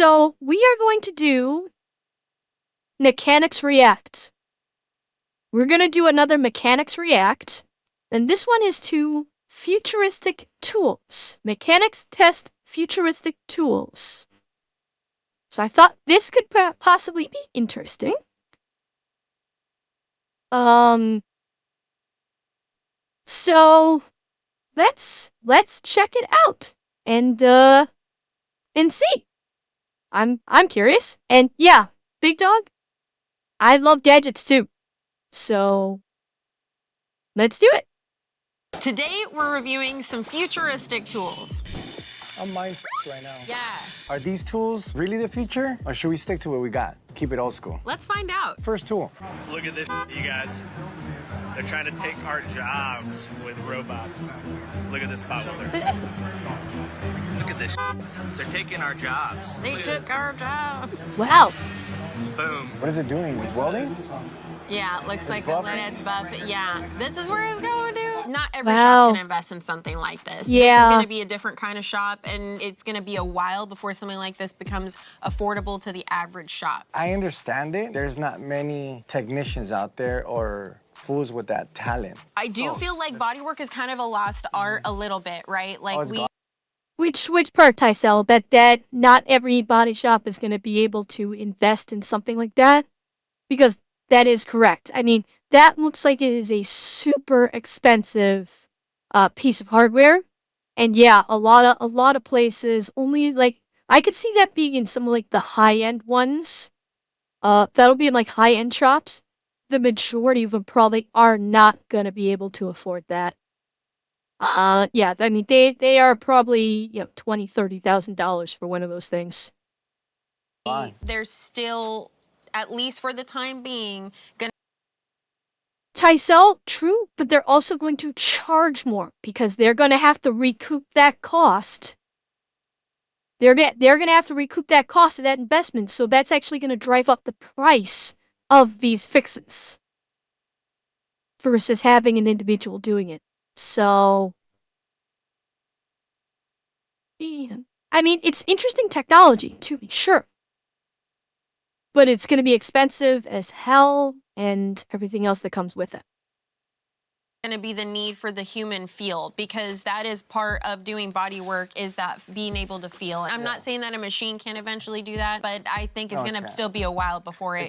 So we are going to do Mechanics React. We're going to do another Mechanics React, and this one is to Futuristic Tools. Mechanics Test Futuristic Tools. So I thought this could possibly be interesting. So let's check it out and see. I'm curious. And yeah, Big Dog, I love gadgets too. So let's do it. Today, we're reviewing some futuristic tools. I'm mind right now. Yeah. Are these tools really the future, or should we stick to what we got? Keep it old school. Let's find out. First tool. Look at this, you guys. They're trying to take our jobs with robots. Look at this spot welder. Look at this. They're taking our jobs. They took our job. Wow. Boom. What is it doing? It's welding? Yeah, it looks like the lid is buffing. Yeah, this is where it's going, dude. Not every Wow. shop's gonna invest in something like this. Yeah. This is gonna be a different kind of shop, and it's gonna be a while before something like this becomes affordable to the average shop. I understand it. There's not many technicians out there or fools with that talent. I do feel like bodywork is kind of a lost art a little bit, right? Like it's gone. Which part, Tysel? That not every body shop is going to be able to invest in something like that? Because that is correct. I mean, that looks like it is a super expensive piece of hardware. And yeah, a lot of places only like I could see that being in some like the high-end ones. That'll be in like high-end shops. The majority of them probably are not going to be able to afford that. Yeah, I mean, they are probably, $20,000, $30,000 for one of those things. Fine. There's still, at least for the time being, gonna Tysel, true, but they're also going to charge more because they're going to have to recoup that cost. They're going to have to recoup that cost of that investment, so that's actually going to drive up the price of these fixes versus having an individual doing it. So, yeah. I mean, it's interesting technology, to be sure. But it's going to be expensive as hell and everything else that comes with it. going to be the need for the human feel, because that is part of doing body work, is that being able to feel. I'm not saying that a machine can eventually do that, but I think it's going to still be a while before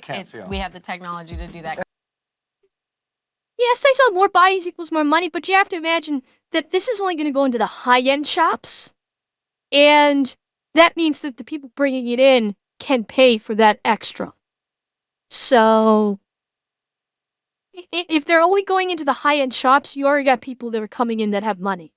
we have the technology to do that. Yes, I saw more bodies equals more money, but you have to imagine that this is only going to go into the high-end shops. And that means that the people bringing it in can pay for that extra. So if they're only going into the high-end shops, you already got people that are coming in that have money.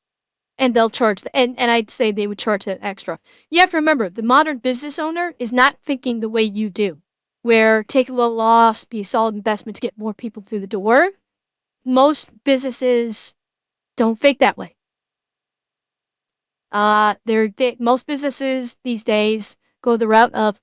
And they'll charge, and I'd say they would charge that extra. You have to remember, the modern business owner is not thinking the way you do, where take a little loss, be a solid investment to get more people through the door. Most businesses don't think that way. Most businesses these days go the route of,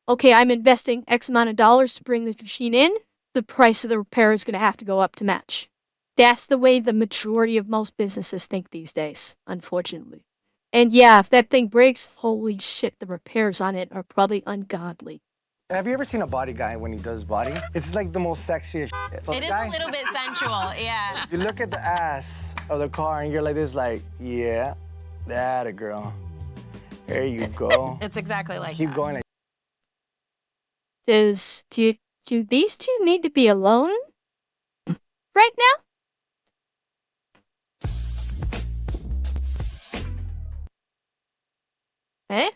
okay, I'm investing X amount of dollars to bring the machine in. The price of the repair is going to have to go up to match. That's the way the majority of most businesses think these days, unfortunately. And yeah, if that thing breaks, holy shit, the repairs on it are probably ungodly. Have you ever seen a body guy when he does body? It's like the most sexiest shit. So It is a little bit sensual, yeah. You look at the ass of the car and you're like this, like, yeah, that a girl. There you go. It's exactly like Keep that. going. Do these two need to be alone right now? Eh?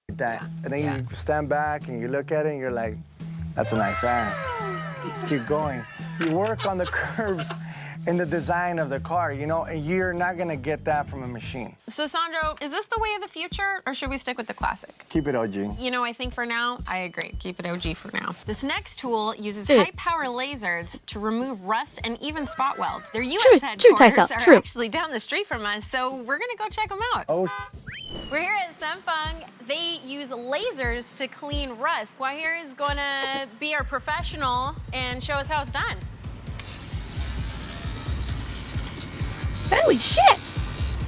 That. And then you stand back and you look at it and you're like, that's a nice ass. Just keep going. You work on the curves in the design of the car, and you're not gonna get that from a machine. So Sandro, is this the way of the future, or should we stick with the classic? Keep it OG. I think for now, I agree. Keep it OG for now. This next tool uses high-power lasers to remove rust and even spot weld. Their U.S. headquarters are actually down the street from us, so we're gonna go check them out. Oh, We're here at Samsung. They use lasers to clean rust. Wahir is gonna be our professional and show us how it's done. Holy shit!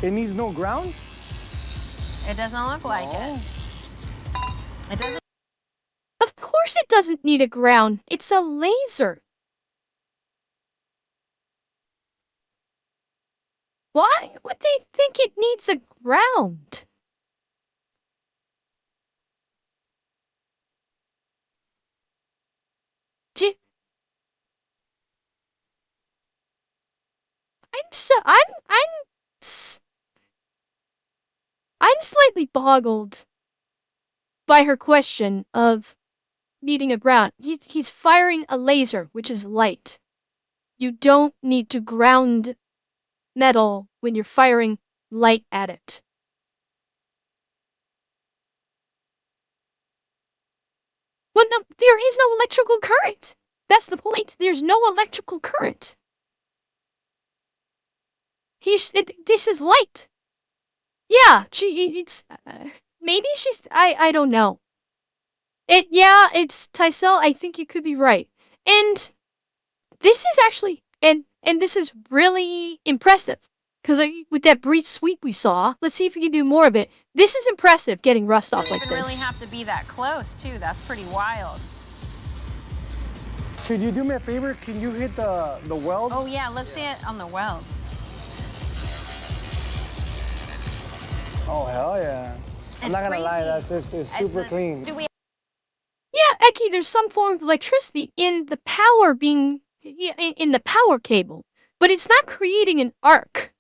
it needs no ground? It doesn't look like it. It doesn't. Of course it doesn't need a ground. It's a laser. Why would they think it needs a ground? I'm so I'm slightly boggled by her question of needing a ground. He's firing a laser, which is light. You don't need to ground metal when you're firing light at it. Well, no, there is no electrical current. That's the point. There's no electrical current. This is light. Yeah, maybe she's, I don't know. It's Tysel, I think you could be right. And this is actually, and this is really impressive. Because with that brief sweep we saw, let's see if we can do more of it. This is impressive, getting rust off like this. You don't even really have to be that close, too. That's pretty wild. Could you do me a favor? Can you hit the weld? Oh, yeah, let's see it on the welds. Oh, hell yeah. I'm not gonna lie, it's super clean. Do we? Yeah, Eki, there's some form of electricity in the power being, in the power cable, but it's not creating an arc.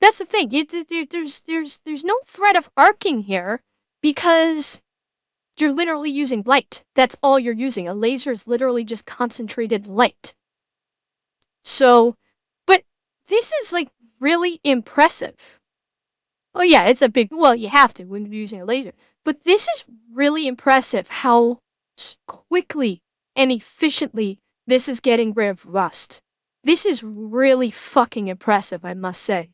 That's the thing. There's no threat of arcing here because you're literally using light. That's all you're using. A laser is literally just concentrated light. So, but this is like really impressive. Oh yeah, it's a big, well, you have to when you're using a laser. But this is really impressive how quickly and efficiently this is getting rid of rust. This is really fucking impressive, I must say.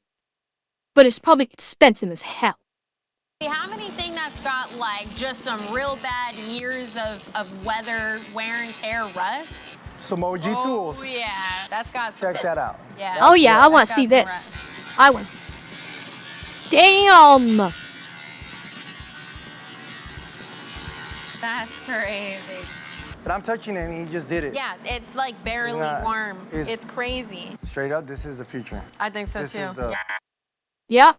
But it's probably expensive as hell. How many things that's got like just some real bad years of weather, wear and tear, rust? Some OG tools. Yeah, that's got some. Check that out. Yeah. Oh yeah, I want to see this. Rust. I want. Damn. That's crazy. But I'm touching it and he just did it. Yeah, it's like barely warm. It's crazy. Straight up, this is the future. I think so This too. is the... Yeah.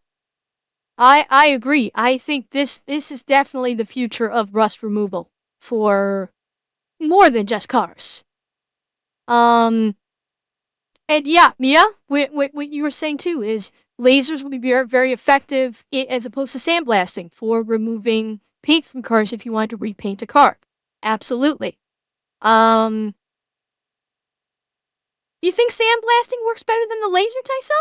I agree. I think this is definitely the future of rust removal for more than just cars. And yeah, Mia, what you were saying too is lasers will be very, very effective as opposed to sandblasting for removing paint from cars if you want to repaint a car. Absolutely. You think sandblasting works better than the laser, Tyso?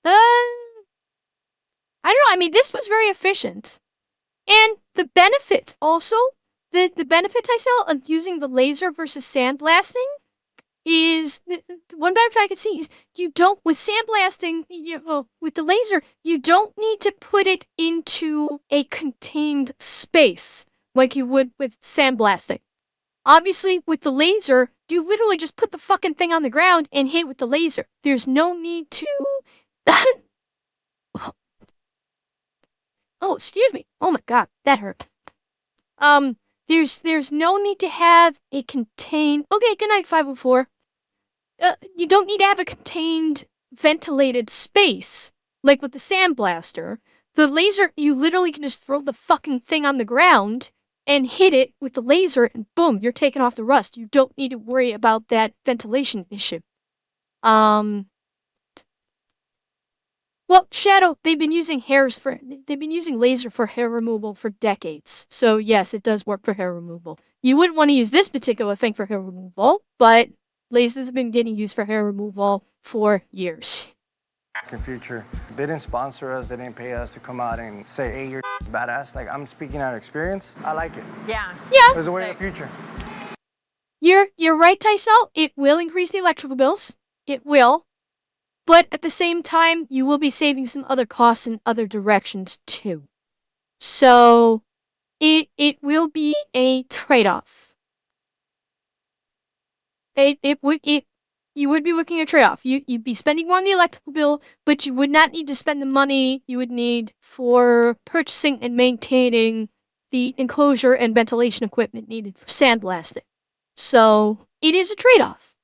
I don't know. I mean, this was very efficient. And the benefit also, the benefit I saw of using the laser versus sandblasting is, one benefit I could see is you don't, with sandblasting, with the laser, you don't need to put it into a contained space like you would with sandblasting. Obviously, with the laser, you literally just put the fucking thing on the ground and hit with the laser. There's no need to... Oh, excuse me. Oh my god, that hurt. There's no need to have a contained... Okay, good night, 504. You don't need to have a contained, ventilated space, like with the sandblaster. The laser, you literally can just throw the fucking thing on the ground and hit it with the laser, and boom, you're taking off the rust. You don't need to worry about that ventilation issue. Well, Shadow, they've been using laser for hair removal for decades. So yes, it does work for hair removal. You wouldn't want to use this particular thing for hair removal, but lasers have been getting used for hair removal for years. In future, they didn't sponsor us, they didn't pay us to come out and say, hey, you're badass. Like, I'm speaking out of experience. I like it. Yeah. Yeah. There's a way in the future. You're right, Tysel. It will increase the electrical bills. It will. But at the same time, you will be saving some other costs in other directions too. So it will be a trade-off. you would be looking at a trade-off. You'd be spending more on the electrical bill, but you would not need to spend the money you would need for purchasing and maintaining the enclosure and ventilation equipment needed for sandblasting. So it is a trade-off.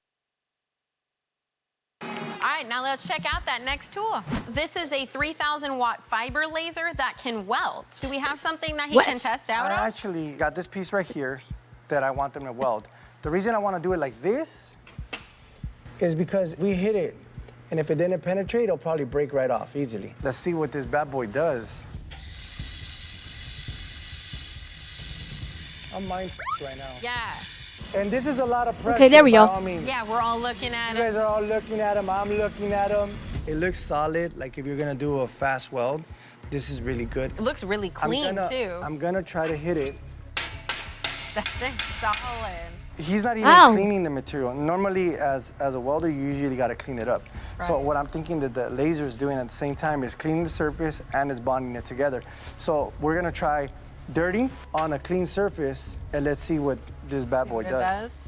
All right, now let's check out that next tool. This is a 3,000 watt fiber laser that can weld. Do we have something that he can test out I of? actually got this piece right here that I want them to weld. The reason I want to do it like this is because we hit it, and if it didn't penetrate, it'll probably break right off easily. Let's see what this bad boy does. I'm mind right now. Yeah. And this is a lot of pressure. Okay, there we go. Yeah, we're all looking at You it. guys are all looking at them. I'm looking at them. It looks solid. Like if you're gonna do a fast weld, this is really good. It looks really clean, too. I'm gonna try to hit it. That thing's solid. He's not even Ow. cleaning the material. Normally, as a welder, you usually gotta clean it up. So Right. what I'm thinking that the laser is doing at the same time is cleaning the surface and is bonding it together. So we're gonna try dirty on a clean surface, and let's see what this bad boy What it does.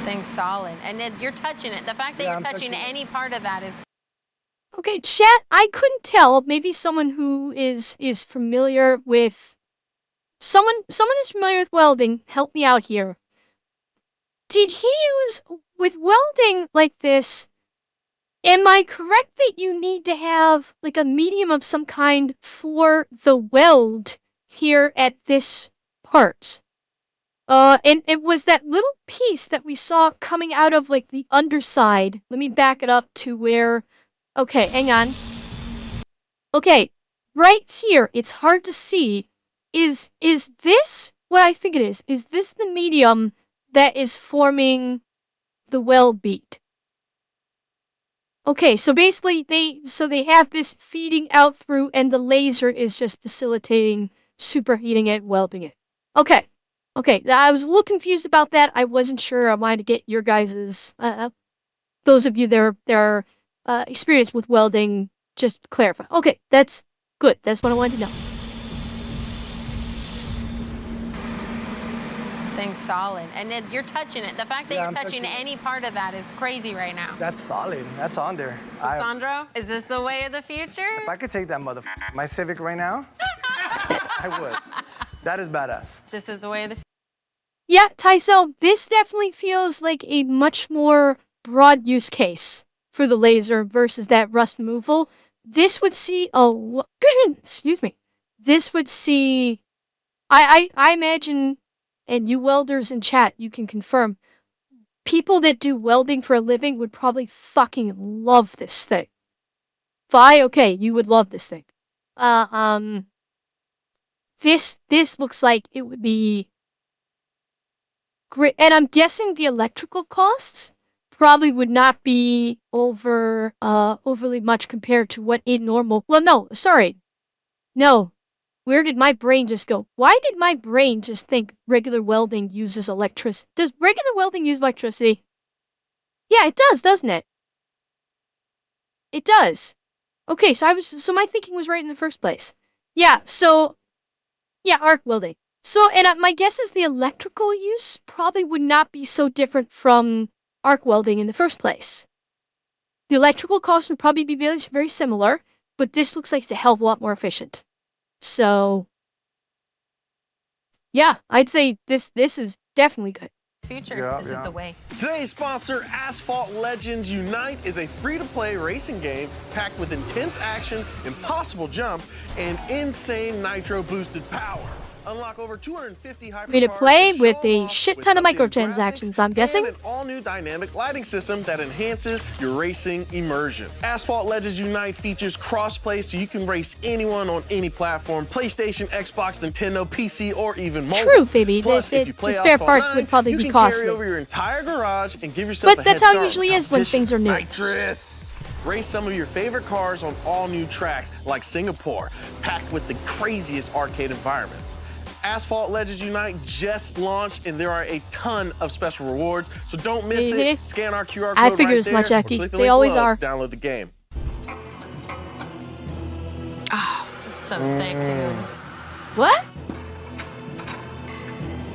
Thing's solid. And then you're touching it. The fact that Yeah, you're I'm touching touching it. any part of that is Okay, chat, I couldn't tell. Maybe someone who is familiar with someone is familiar with welding. Help me out here. Did he use with welding like this? Am I correct that you need to have like a medium of some kind for the weld here at this part? And it was that little piece that we saw coming out of like the underside. Let me back it up to where. Okay, hang on. Okay, right here, it's hard to see. Is this what I think it is? Is this the medium that is forming the weld bead? Okay, so basically they have this feeding out through, and the laser is just facilitating superheating it, welding it. Okay. Okay, I was a little confused about that. I wasn't sure. I wanted to get your guys's, those of you that are experienced with welding, just clarify. Okay, that's good. That's what I wanted to know. thing's solid. And then you're touching it. The fact that Yeah, you're I'm touching touching it. any part of that is crazy right now. That's solid. That's on there. Sandro, is this the way of the future? If I could take that my Civic right now, I would. That is badass. This is the way of the future. Yeah, Tyso, this definitely feels like a much more broad use case for the laser versus that rust removal. This would see excuse me. This would see I imagine, and you welders in chat, you can confirm, people that do welding for a living would probably fucking love this thing. Okay, you would love this thing. This looks like it would be great, and I'm guessing the electrical costs probably would not be overly much compared to what a normal. Well, no, sorry, no. Where did my brain just go? Why did my brain just think regular welding uses electricity? Does regular welding use electricity? Yeah, it does, doesn't it? It does. Okay, so my thinking was right in the first place. Yeah, arc welding. So, and my guess is the electrical use probably would not be so different from arc welding in the first place. The electrical cost would probably be very, very similar, but this looks like it's a hell of a lot more efficient. So, yeah, I'd say this is definitely good. Future. Yeah, This is the way. Today's sponsor, Asphalt Legends Unite, is a free-to-play racing game packed with intense action, impossible jumps, and insane nitro-boosted power. Unlock over 250 hypercars Free to play and with show a off shit with ton of updated microtransactions, graphics I'm guessing. And an all-new dynamic lighting system that enhances your racing immersion. Asphalt Legends Unite features cross-play so you can race anyone on any platform, PlayStation, Xbox, Nintendo, PC, or even mobile. True, baby. Plus, if The you play spare Asphalt parts 9, would probably you be can costly. carry over your entire garage and give yourself But a that's head how it start usually on is when competition. things are new. Nitrous. Race some of your favorite cars on all new tracks like Singapore, packed with the craziest arcade environments. Asphalt Legends Unite just launched, and there are a ton of special rewards, so don't miss it. Scan our QR code I figured right as much, there, or Eki. click the They link always below are. to download the game. Oh, this is so sick, dude. What?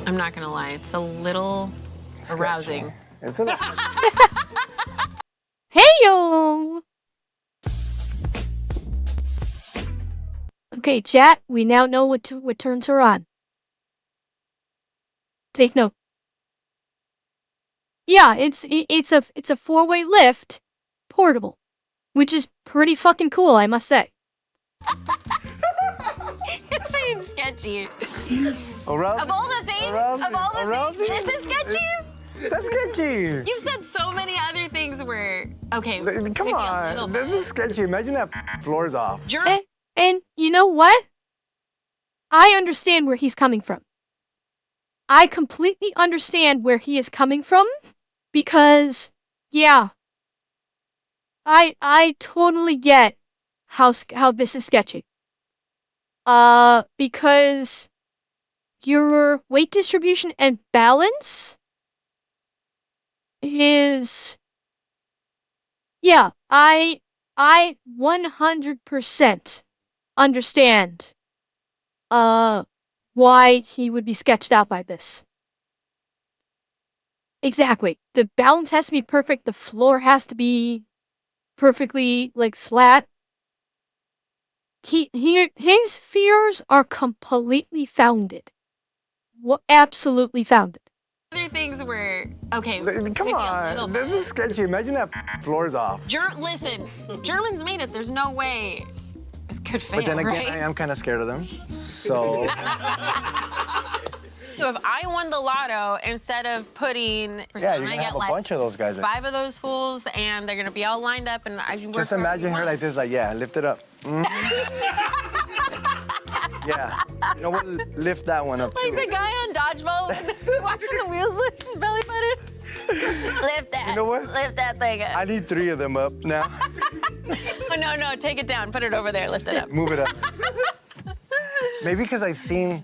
I'm not gonna lie, it's a little Sketchy. arousing. It's a little Hey-yo! Okay, chat, we now know what turns are on. Take note. Yeah, it's a four-way lift, portable, which is pretty fucking cool, I must say. You're saying sketchy. arousing. Of all the things, Arousing? this is sketchy? That's sketchy. You've said so many other things where, okay, Come maybe a little on, bit. this is sketchy. Imagine that floor's off. And you know what? I understand where he's coming from. I completely understand where he is coming from because, yeah, I totally get how this is sketchy. Because your weight distribution and balance is, yeah, I 100% understand why he would be sketched out by this. Exactly. The balance has to be perfect. The floor has to be perfectly like flat. His fears are completely founded. Absolutely founded. Other things where, okay, Come maybe a little on, bit. this is sketchy. Imagine that floor's off. Listen, Germans made it. There's no way it could fail, But then again, right? I am kind of scared of them. So So if I won the lotto, instead of putting, yeah, you're I gonna get have a like bunch of those guys. 5 of those fools, and they're gonna be all lined up, and I can work Just wherever imagine you her want. like this, like, yeah, lift it up. Yeah, you know what? Lift that one up too. Like the guy on Dodgeball watching the wheels lift his belly button. Lift that. You know what? Lift that thing up. I need 3 of them up now. Oh, no, take it down. Put it over there. Lift it up. Move it up. Maybe because I've seen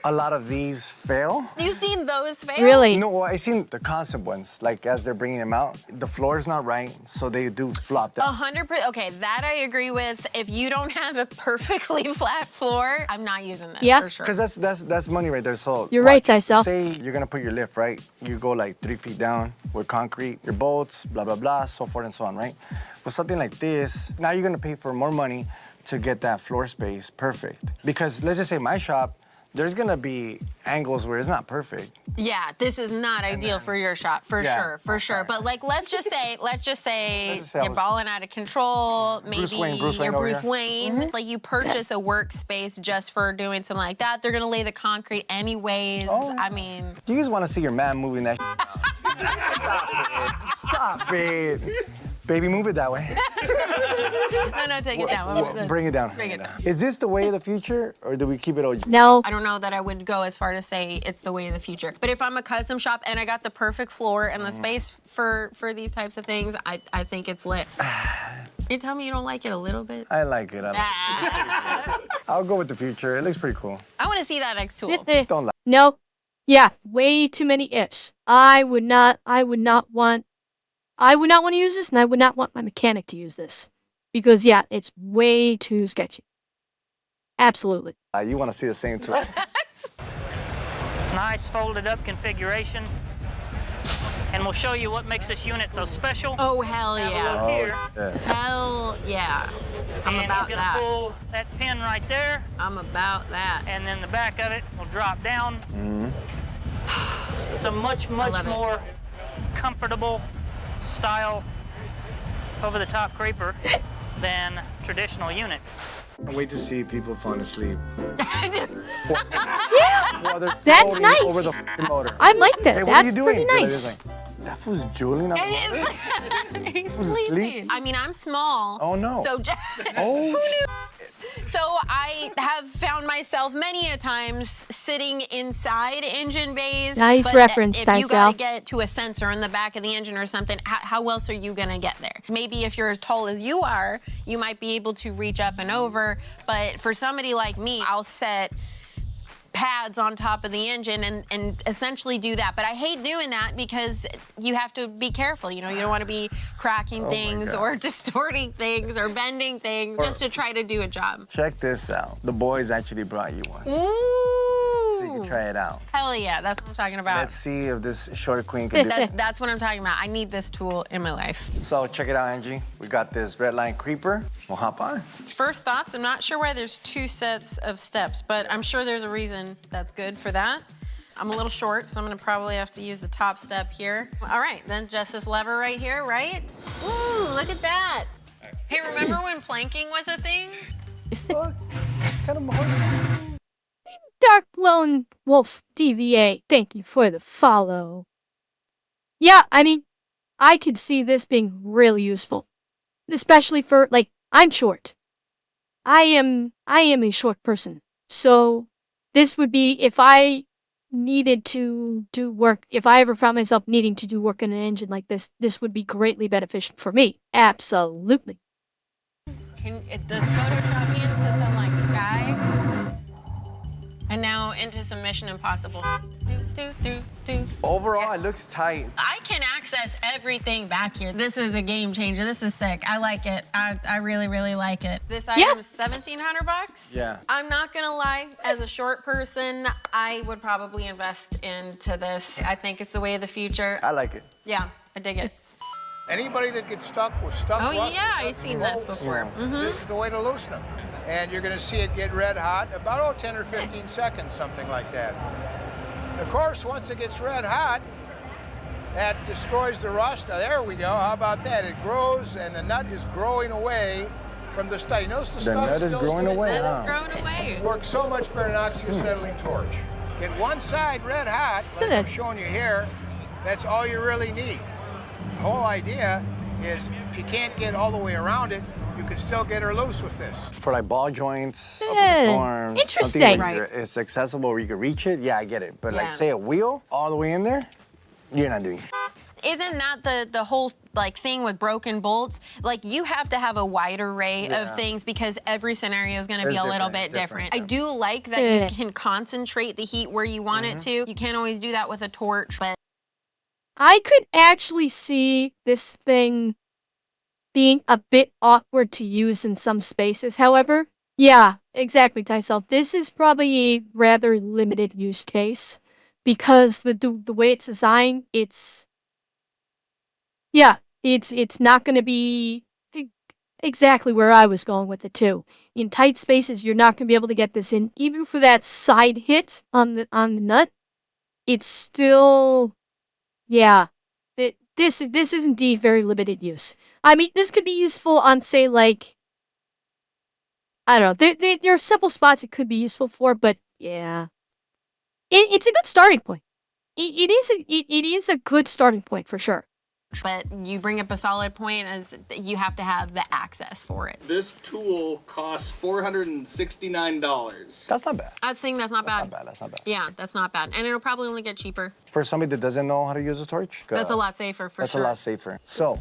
a lot of these fail. You've seen those fail? Really? No, I seen the constant ones. Like as they're bringing them out, the floor's not right, so they do flop down. 100%. Okay, that I agree with. If you don't have a perfectly flat floor, I'm not using this Yeah. for sure. Because that's money right there. So You're right, watch. Tysel. Say you're gonna put your lift, right? You go like 3 feet down with concrete, your bolts, blah, blah, blah, so forth and so on, right? With something like this, now you're gonna pay for more money to get that floor space perfect. Because let's just say my shop, there's gonna be angles where it's not perfect. Yeah, this is not ideal for your shop, for Yeah. sure. But like, let's just say Let's just say I you're was- balling out of control. Maybe Bruce Wayne you're over Bruce here. Wayne. Like you purchase a workspace just for doing something like that. They're gonna lay the concrete anyways. Oh. I mean, You just wanna see your man moving that Stop it. Baby, move it that way. no, take it down. Bring it down. Bring it down. Is this the way of the future, or do we keep it OG? No. I don't know that I would go as far to say it's the way of the future. But if I'm a custom shop and I got the perfect floor and the space for these types of things, I think it's lit. You tell me you don't like it a little bit? I like it. I'll go with the future. It looks pretty cool. I want to see that next tool. Don't lie. No. Yeah, way too many ifs. I would not want to use this, and I would not want my mechanic to use this. Because, yeah, it's way too sketchy. Absolutely. You want to see the same tool. Nice folded up configuration. And we'll show you what makes this unit so special. Oh, hell Have a yeah. look here. Yeah. Hell yeah. I'm And about he's gonna that. pull that pin right there, I'm about that. and then the back of it will drop down. So it's a much love it. more comfortable style over-the-top creeper than traditional units. I wait to see people falling asleep. Yeah, While they're That's floating nice. over the f***ing motor. I like that. Hey, what That's are you doing? pretty They're nice. just like, that fool's drooling on He's Was it sleep? I mean, I'm small. Oh, no. So Oh. who knew? So I have found myself many a times sitting inside engine bays. Nice but reference, if you gotta Tysel. get to a sensor in the back of the engine or something, how else are you gonna get there? Maybe if you're as tall as you are, you might be able to reach up and over. But for somebody like me, I'll set pads on top of the engine and essentially do that. But I hate doing that because you have to be careful. You know, you don't want to be cracking things God. or distorting things or bending things just to try to do a job. Check this out. The boys actually brought you one. Ooh. try it out. Hell yeah, that's what I'm talking about. Let's see if this short queen can do it. That's what I'm talking about. I need this tool in my life. So check it out, Angie. We got this red line creeper. We'll hop on. First thoughts, I'm not sure why there's 2 sets of steps, but I'm sure there's a reason that's good for that. I'm a little short, so I'm gonna probably have to use the top step here. All right, then just this lever right here, right? Ooh, look at that. Hey, remember when planking was a thing? Look, it's kind of hard. Dark Lone Wolf DVA, thank you for the follow. Yeah, I mean, I could see this being really useful. Especially for, like, I'm short. I am a short person. So this would be if I needed to do work, if I ever found myself needing to do work in an engine like this would be greatly beneficial for me. Absolutely. Does Photoshop me into some like sky? And now into some Mission Impossible. Overall, it looks tight. I can access everything back here. This is a game changer. This is sick. I like it. I really, really like it. This item is $1,700. Yeah. I'm not gonna lie, as a short person, I would probably invest into this. I think it's the way of the future. I like it. Yeah, I dig it. Anybody that gets stuck with stuck Oh rust, yeah, I've seen this before. this is the way to loosen them. And you're gonna see it get red hot, about 10 or 15 seconds, something like that. Of course, once it gets red hot, that destroys the rust. Now, there we go, how about that? It grows and the nut is growing away from the stud. You notice the stud nut is still growing sticking? away, That huh? is grown away. Works so much better than oxyacetylene torch. Get one side red hot, like I'm showing you here, that's all you really need. The whole idea is if you can't get all the way around it, you can still get her loose with this. For like ball joints, up in Yeah, the farm, interesting. something Right. where it's accessible where you can reach it, yeah, I get it. But like Yeah. say a wheel all the way in there, you're not doing it. Isn't that the whole like thing with broken bolts? Like you have to have a wide array Yeah. of things because every scenario is going to be It's a little different, bit it's different, different. I do like that Yeah. you can concentrate the heat where you want it to. You can't always do that with a torch, but I could actually see this thing being a bit awkward to use in some spaces, however. Yeah, exactly, Tysel. This is probably a rather limited use case because the way it's designed, it's not going to be exactly where I was going with it too. In tight spaces, you're not going to be able to get this in, even for that side hit on the nut. It's still, yeah. This is indeed very limited use. I mean, this could be useful on, say, like, I don't know. There are several spots it could be useful for, but yeah, it's a good starting point. It is a good starting point for sure. but you bring up a solid point as you have to have the access for it. This tool costs $469. That's not bad. I think that's not bad. That's not bad. Yeah, that's not bad. And it'll probably only get cheaper. For somebody that doesn't know how to use a torch, That's a lot safer for that's sure. a lot safer. So,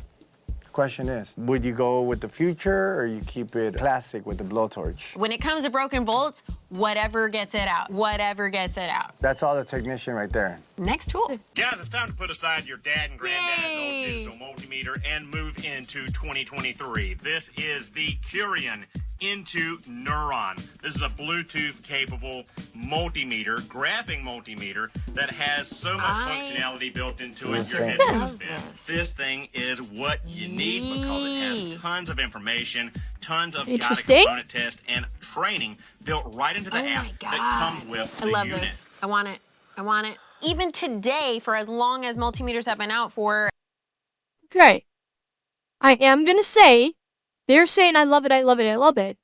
question is, would you go with the future or you keep it classic with the blowtorch? When it comes to broken bolts, whatever gets it out. Whatever gets it out. That's all the technician right there. Next tool. Guys, it's time to put aside your dad and granddad's Yay. old digital multimeter and move into 2023. This is the Curion Into Neuron. This is a Bluetooth-capable multimeter, graphing multimeter that has so much functionality built into it. Your head love will spin. this. This thing is what you need because it has Yee. tons of information, tons of guided Interesting. component tests and training built right into the Oh app my that God. comes with I the love unit. this. I want it. I want it. Even today, for as long as multimeters have been out for, Okay. I am gonna say, they're saying I love it, I love it, I love it.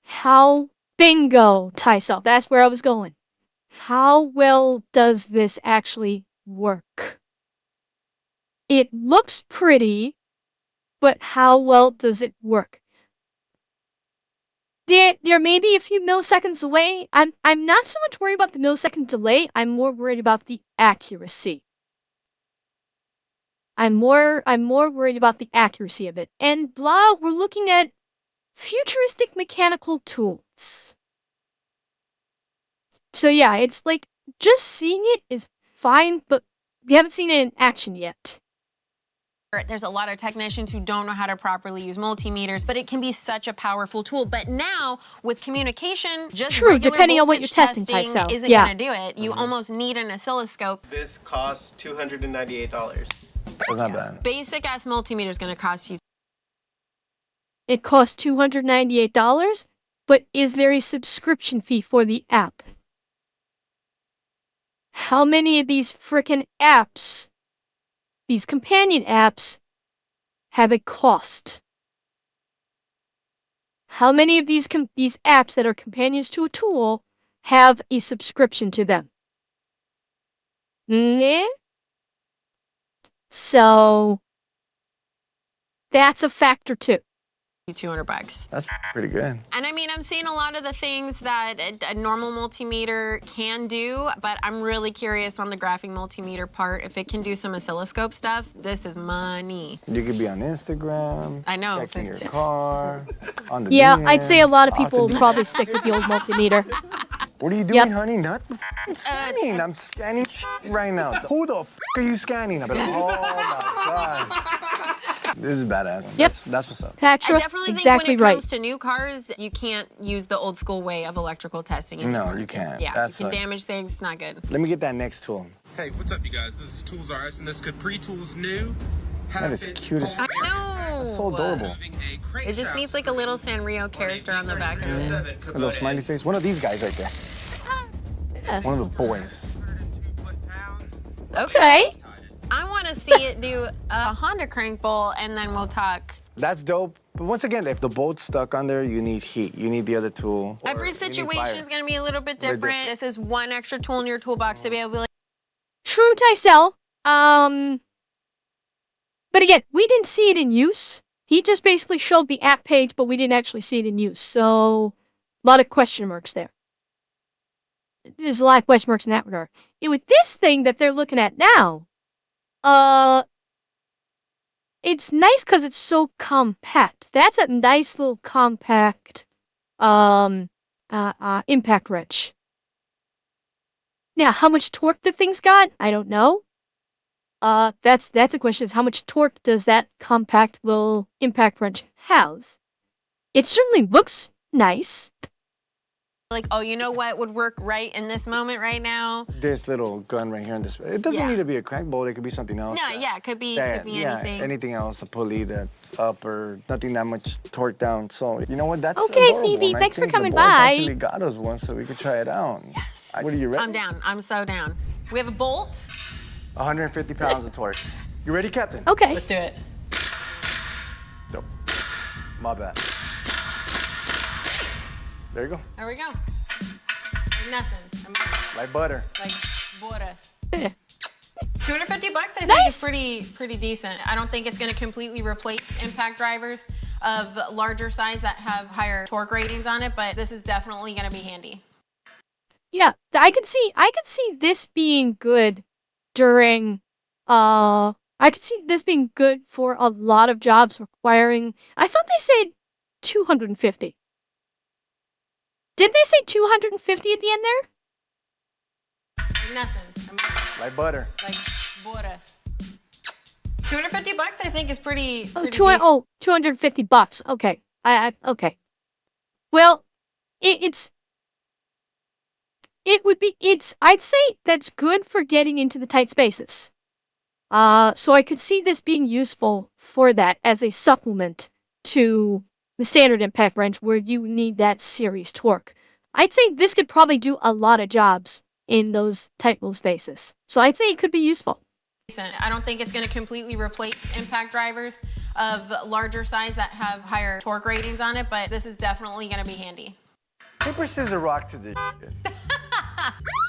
How bingo, Tysel. That's where I was going. How well does this actually work? It looks pretty, but how well does it work? There may be a few milliseconds away. I'm not so much worried about the millisecond delay. I'm more worried about the accuracy. I'm more worried about the accuracy of it. And blah, we're looking at futuristic mechanical tools. So yeah, it's like just seeing it is fine, but we haven't seen it in action yet. There's a lot of technicians who don't know how to properly use multimeters, but it can be such a powerful tool. But now with communication, just True, regular depending on what voltage you're testing, testing Tyso. isn't Yeah. going to do it. You almost need an oscilloscope. This costs $298. That's not bad. Basic ass multimeter is going to cost you. It costs $298, but is there a subscription fee for the app? How many of these frickin' apps, these companion apps, have a cost? How many of these apps that are companions to a tool have a subscription to them? So that's a factor too. $200. That's pretty good. And I mean, I'm seeing a lot of the things that a normal multimeter can do, but I'm really curious on the graphing multimeter part. If it can do some oscilloscope stuff, this is money. You could be on Instagram. I know. Checking your car. On the Yeah, DMs, I'd say a lot of people talking will probably stick with the old multimeter. What are you doing, honey? Nothing. I'm scanning. I'm scanning right now. Who the are you scanning? I'm like, oh my god. This is badass. Yep. That's what's up. Patrick, I definitely exactly think when it right. comes to new cars, you can't use the old school way of electrical testing anymore. No, you can't. Yeah, That's you can like- damage things. It's not good. Let me get that next tool. Hey, what's up, you guys? This is Tools RS, and this Capri Tools new. That is cute as I know. That's so adorable. It just needs like a little Sanrio character on the back of it. A little smiley face. One of these guys right there. Yeah. One of the boys. Okay. I want to see it do a Honda crank bowl, and then we'll talk. That's dope. But once again, if the bolt's stuck on there, you need heat. You need the other tool. or Every you need situation fire. is going to be a little bit Very different. This is one extra tool in your toolbox to be able to like, True, Tysel. But again, we didn't see it in use. He just basically showed the app page, but we didn't actually see it in use. So, a lot of question marks there. There's a lot of question marks in that regard. And with this thing that they're looking at now, it's nice because it's so compact. That's a nice little compact, impact wrench. Now, how much torque the thing's got? I don't know. That's a question, is how much torque does that compact little impact wrench have? It certainly looks nice. like, oh, you know what would work right in this moment right now? This little gun right here in this. It doesn't Yeah. need to be a crank bolt. It could be something else. No, yeah, it could be yeah, anything. anything else, a pulley that's up or nothing that much torque down. So, you know what? That's Okay, adorable. Phoebe, And I thanks for think the coming boys by. actually got us one so we could try it out. Yes. What are you ready? I'm down. I'm so down. We have a bolt. 150 pounds of torque. You ready, Captain? Okay. Let's do it. Dope. My bad. There you go. There we go. Like nothing. Like butter. Like water. Yeah. $250, I think Nice. is pretty decent. I don't think it's going to completely replace impact drivers of larger size that have higher torque ratings on it, but this is definitely going to be handy. Yeah, I could see this being good during I could see this being good for a lot of jobs requiring, I thought they said 250. Did they say 250 at the end there? Like nothing. Like butter. Like water. $250, I think, is pretty Oh, decent. $250. Okay. Okay. Well, I'd say that's good for getting into the tight spaces. So I could see this being useful for that as a supplement to the standard impact wrench where you need that series torque. I'd say this could probably do a lot of jobs in those tight little spaces. So I'd say it could be useful. I don't think it's going to completely replace impact drivers of larger size that have higher torque ratings on it, but this is definitely going to be handy. Paper, scissors, rock to the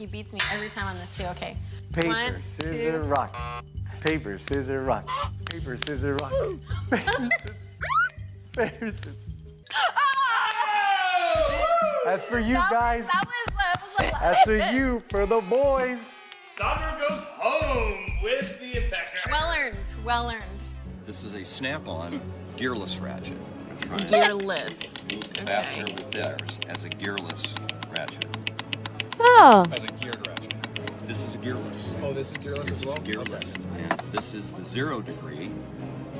He beats me every time on this too. Okay. Paper, One, scissors, two. rock. Paper, scissors, rock. Paper, scissors, rock. Paper, scissors. That's for you guys. That was That's for you, for the boys. Sandro goes home with the impact driver. well earned. Well earned. This is a snap-on gearless ratchet. Gearless. Move faster with this as a gearless ratchet. Oh. As a geared ratchet. This is gearless. Oh, this is gearless This as well? is gearless. And this is the 0 degree.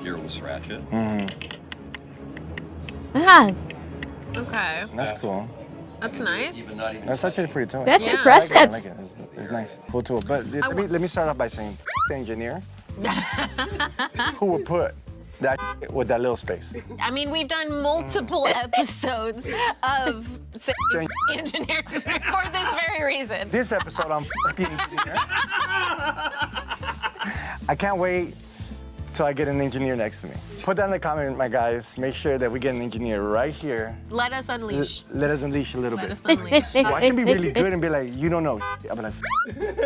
gearless ratchet. Ah, Okay. That's cool. That's nice. That's actually pretty tough. that's Yeah. impressive. I like it. It's nice. Cool tool. But let me start off by saying, the engineer. Who would put that with that little space? I mean, we've done multiple episodes of engineers for this very reason. This episode, I'm the engineer. I can't wait till I get an engineer next to me. Put that in the comment, my guys. Make sure that we get an engineer right here. Let us unleash. Let us unleash a little Let bit. us unleash. Watch him be really good and be like, you don't know. I'll be like,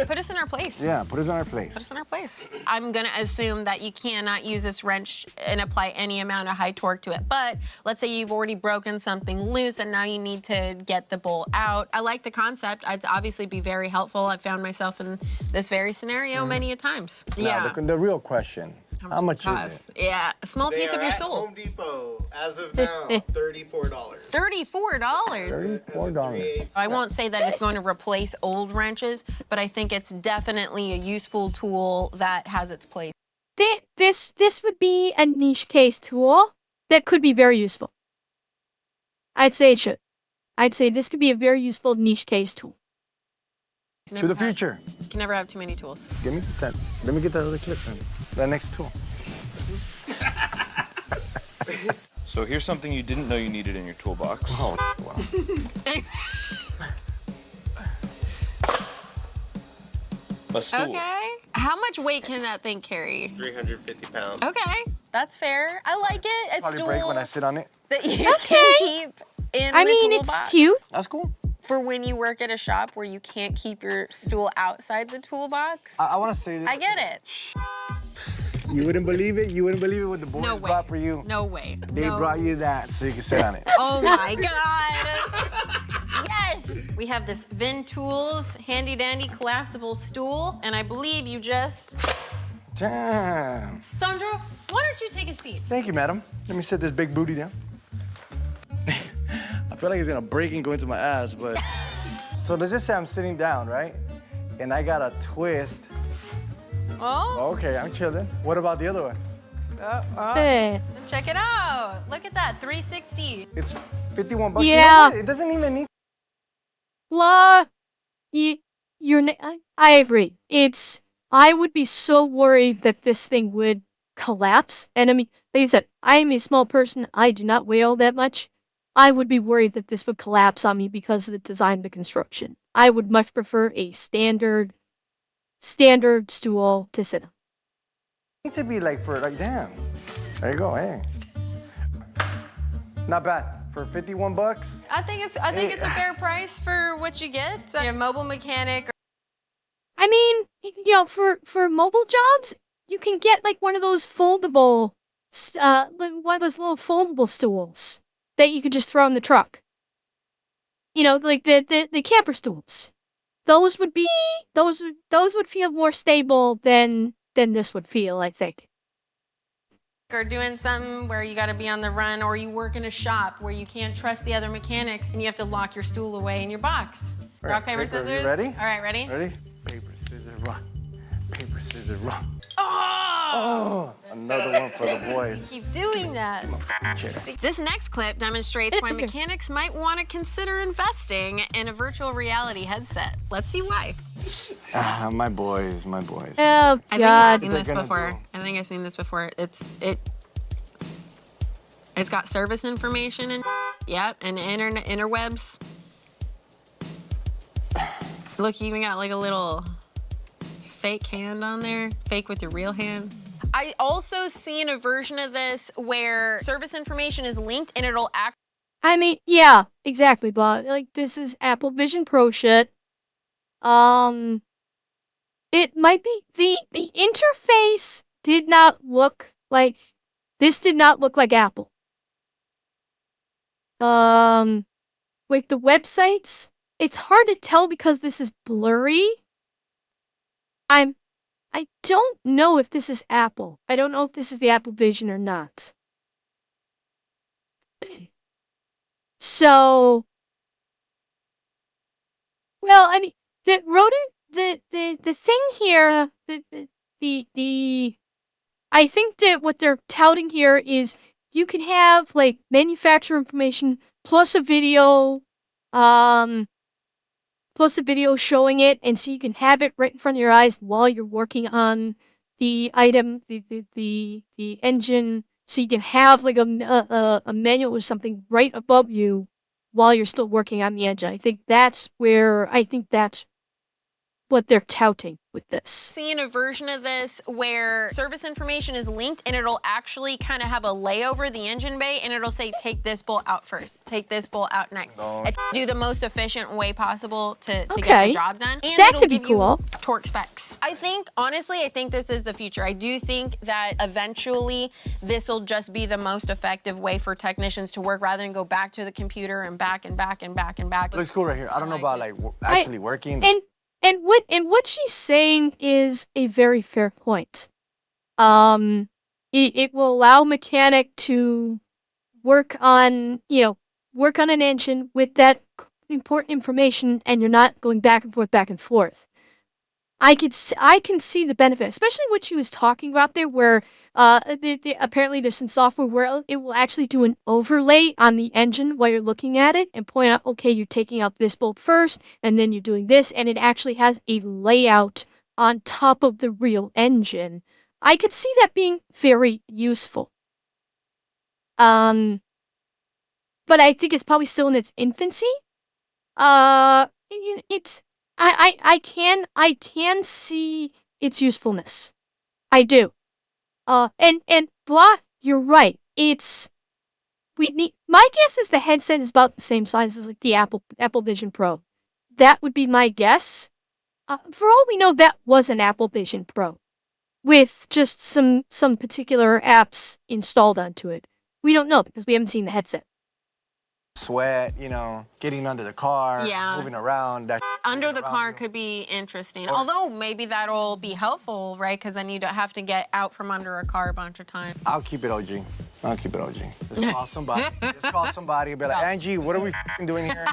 Put us in our place. yeah, put us in our Put us place. in our place. I'm gonna assume that you cannot use this wrench and apply any amount of high torque to it. But let's say you've already broken something loose and now you need to get the bolt out. I like the concept. I'd obviously be very helpful. I've found myself in this very scenario many a times. Now, the real question, how much is it? Yeah, a small They piece are of your at soul. Home Depot as of now, $34. $34. $34. I won't say that it's going to replace old wrenches, but I think it's definitely a useful tool that has its place. This would be a niche case tool that could be very useful. I'd say it should. I'd say this could be a very useful niche case tool. To the future. You can never have too many tools. Give me that. Let me get that other clip then. That next tool. So here's something you didn't know you needed in your toolbox. Oh, wow. A stool. Okay. How much weight can that thing carry? 350 pounds. Okay, that's fair. I like it. A Probably stool break when I sit on it. that you can keep in I the mean, it's toolbox. cute. That's cool. For when you work at a shop where you can't keep your stool outside the toolbox. I want to say this. I get it. You wouldn't believe it. You wouldn't believe it what the boys No way. brought for you. No way. They No. brought you that so you can sit on it. Oh my God. Yes. We have this Vin Tools handy dandy collapsible stool, and I believe you just. Damn. Sandro, why don't you take a seat? Thank you, madam. Let me sit this big booty down. I feel like it's gonna break and go into my ass, but. So let's just say I'm sitting down, right? And I got a twist. Oh. Okay, I'm chilling. What about the other one? Eh. Check it out. Look at that, 360. It's 51 bucks. Yeah. You know what? It doesn't even need. La, I agree. I would be so worried that this thing would collapse. And I mean, like I said, I am a small person. I do not weigh all that much. I would be worried that this would collapse on me because of the design of the construction. I would much prefer a standard stool to sit on. It needs to be like damn. There you go. Hey. Not bad. For 51 bucks. I think it's a fair price for what you get. Your mobile mechanic. I mean, for mobile jobs, you can get like one of those foldable, one of those little foldable stools that you could just throw in the truck. Like the camper stools. Those would feel more stable than this would feel, I think. Or doing something where you got to be on the run, or you work in a shop where you can't trust the other mechanics and you have to lock your stool away in your box. All Rock, right, paper, scissors. You ready? All right, ready? Ready? Paper, scissors, rock. Paper, scissors, rock. Oh! Another one for the boys. Keep doing that. This next clip demonstrates why mechanics might want to consider investing in a virtual reality headset. Let's see why. My boys. Oh I God! think I've seen this before. I think I've seen this before. It's got service information and and interwebs. Look, you even got like a little fake hand on there. Fake with your real hand. I also seen a version of this where service information is linked and it'll act. I mean, yeah, exactly, but like this is Apple Vision Pro shit. It might be the interface did not look like Apple. Like the websites, it's hard to tell because this is blurry. I don't know if this is Apple. I don't know if this is the Apple Vision or not. So, well, I mean, the thing here, the I think that what they're touting here is you can have like manufacturer information plus a video, um, plus a video showing it, and so you can have it right in front of your eyes while you're working on the item, the engine, so you can have like a manual or something right above you while you're still working on the engine. I think that's what they're touting with this. Seeing a version of this where service information is linked and it'll actually kind of have a layover the engine bay and it'll say, take this bolt out first, take this bolt out next. And do the most efficient way possible to get the job done. And that it'll could be give cool. you torque specs. Honestly, I think this is the future. I do think that eventually this will just be the most effective way for technicians to work rather than go back to the computer and back and back and back and back. It looks cool right here. I don't know about like actually working. And what she's saying is a very fair point. It will allow mechanic to work on an engine with that important information, and you're not going back and forth. I can see the benefit, especially what she was talking about there, where apparently there's some software where it will actually do an overlay on the engine while you're looking at it and point out, okay, you're taking out this bolt first, and then you're doing this, and it actually has a layout on top of the real engine. I could see that being very useful. But I think it's probably still in its infancy. It's I can see its usefulness. I do. And blah, you're right. My guess is the headset is about the same size as like the Apple Vision Pro. That would be my guess. For all we know, that was an Apple Vision Pro with just some particular apps installed onto it. We don't know because we haven't seen the headset. Sweat, getting under the car, moving around. Under the car could be interesting. Although maybe that'll be helpful, right? Because then you don't have to get out from under a car a bunch of times. I'll keep it OG. Just call somebody. And be like, Angie, what are we doing here?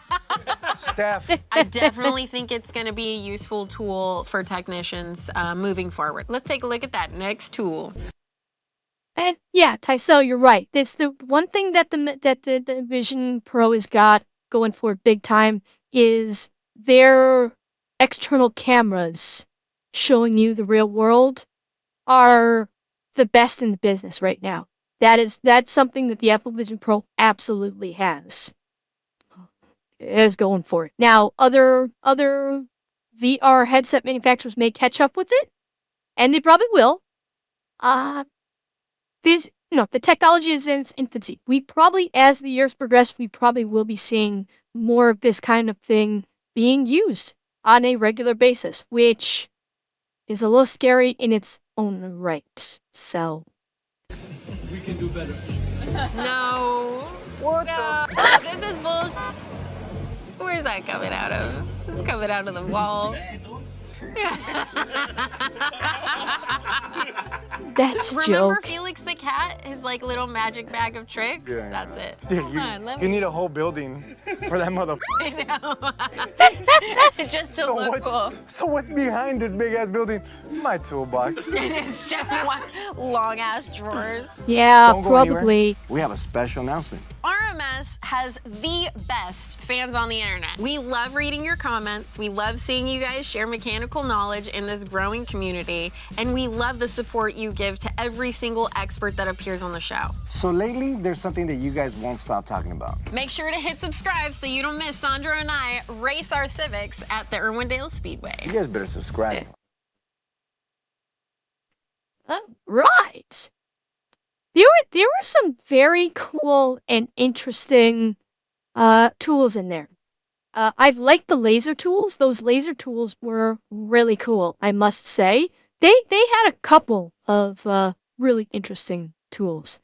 Steph. I definitely think it's going to be a useful tool for technicians moving forward. Let's take a look at that next tool. And yeah, Tysel, you're right. It's the one thing that the Vision Pro has got going for it big time is their external cameras showing you the real world are the best in the business right now. That's something that the Apple Vision Pro absolutely has. It is going for it. Now, other VR headset manufacturers may catch up with it, and they probably will. The technology is in its infancy. We probably, as the years progress, we probably will be seeing more of this kind of thing being used on a regular basis, which is a little scary in its own right. So. We can do better. No. What no. This is bullshit. Where's that coming out of? It's coming out of the wall. That's Remember joke. Felix the cat? His like little magic bag of tricks? Yeah. That's it. Dude, you need a whole building for that motherfucker. I know. Just to look cool. So what's behind this big ass building? My toolbox. And it's just one long ass drawers. Yeah, Don't go probably. anywhere. We have a special announcement. RMS has the best fans on the internet. We love reading your comments. We love seeing you guys share mechanical knowledge in this growing community. And we love the support you give to every single expert that appears on the show. So lately, there's something that you guys won't stop talking about. Make sure to hit subscribe so you don't miss Sandra and I race our Civics at the Irwindale Speedway. You guys better subscribe. Right. There were some very cool and interesting tools in there. I've liked the laser tools. Those laser tools were really cool, I must say. They had a couple of really interesting tools.